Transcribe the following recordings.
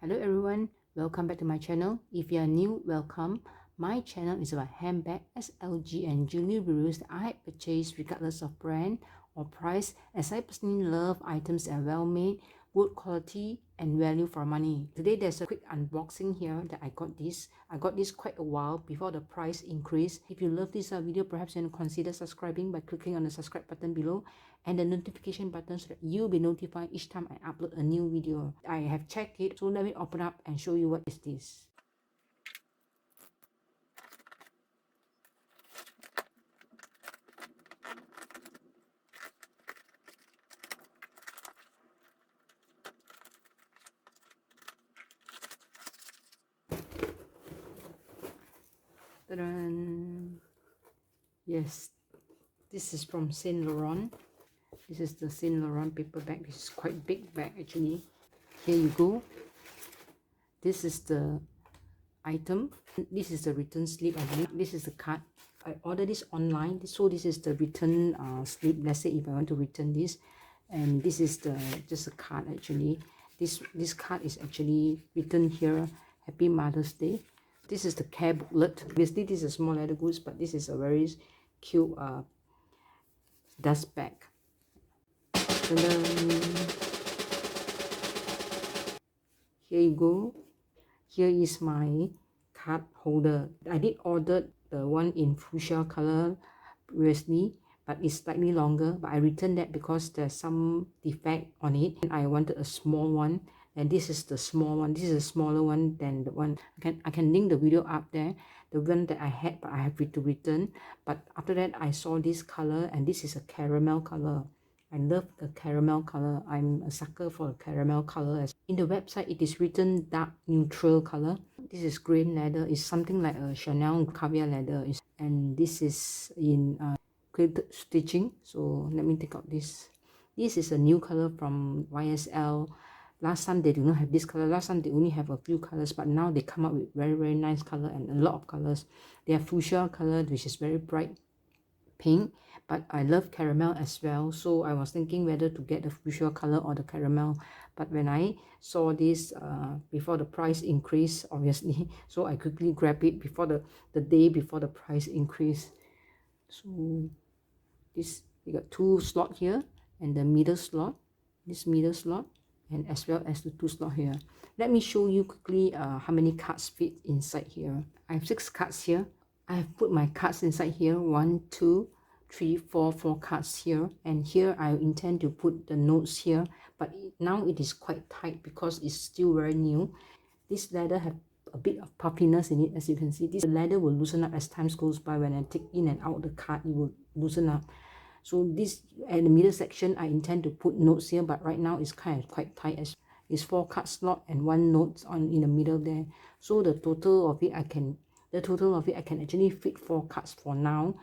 Hello everyone, welcome back to my channel. If you are new, welcome. My channel is about handbag, SLG and jewelry reviews that I purchased regardless of brand or price, as I personally love items that are well made, good quality and value for money. Today there's a quick unboxing here that I got this. I got this quite a while before the price increase. If you love this video, perhaps you can consider subscribing by clicking on the subscribe button below and the notification button so that you'll be notified each time I upload a new video. I have checked it, so let me open up and show you what is this. Yes, this is from Saint Laurent. This is the Saint Laurent paper bag. This is quite big bag actually. Here you go. This is the item. This is the return slip, I believe. This is the card. I ordered this online, so this is the return slip. Let's say if I want to return this, and this is the just a card actually. This card is actually written here, Happy Mother's Day. This is the care booklet. Obviously this is small leather goods, but this is a very cute dust bag. Here you go. Here is my card holder. I did order the one in fuchsia color previously, but it's slightly longer, but I returned that because there's some defect on it and I wanted a small one, and this is the small one. This is a smaller one than the one. I can link the video up there, the one that I had but I have to return. But after that I saw this color, and this is a caramel color. I love the caramel color. I'm a sucker for the caramel color. In the website, it is written dark neutral color. This is grain leather. It's something like a Chanel caviar leather. And this is in quilted stitching. So let me take out this. This is a new color from YSL. Last time they do not have this color. Last time they only have a few colors, but now they come up with very nice color and a lot of colors. They have fuchsia color, which is very bright pink, but I love caramel as well, so I was thinking whether to get the fuchsia color or the caramel. But when I saw this before the price increase, obviously, so I quickly grabbed it before the day before the price increase. So this, you got two slot here and the middle slot, this middle slot, and as well as the two slot here. Let me show you quickly how many cards fit inside here. I have 6 cards here. I have put my cards inside here. 1, 2, 3, 4 cards here, and here I intend to put the notes here, but now it is quite tight because it's still very new. This leather have a bit of puffiness in it, as you can see. This leather will loosen up as time goes by. When I take in and out the card, it will loosen up. So this at the middle section I intend to put notes here, but right now it's kind of quite tight, as it's 4 card slot and 1 note on in the middle there. So the total of it I can actually fit 4 cards for now.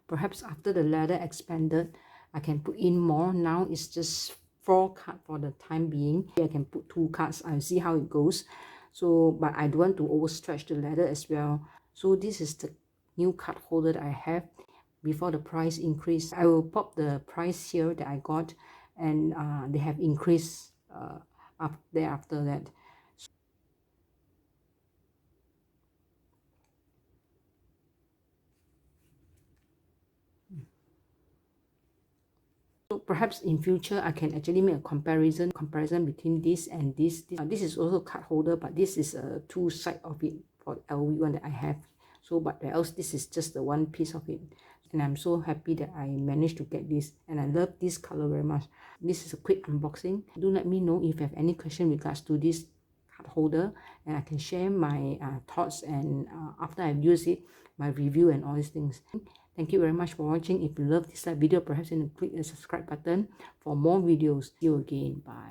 Perhaps after the leather expanded, I can put in more. Now it's just 4 cards for the time being. Here I can put 2 cards. I'll see how it goes. So, but I don't want to overstretch the leather as well. So this is the new card holder that I have before the price increase. I will pop the price here that I got, and they have increased up there after that. So perhaps in future I can actually make a comparison between this and this. This is also card holder, but this is a 2 side of it for LV one that I have. So but else this is just the 1 piece of it, and I'm so happy that I managed to get this, and I love this color very much. This is a quick unboxing. Do let me know if you have any question regards to this card holder, and I can share my thoughts, and after I've used it, my review and all these things. Thank you very much for watching. If you love this video, perhaps you can click the subscribe button for more videos. See you again. Bye.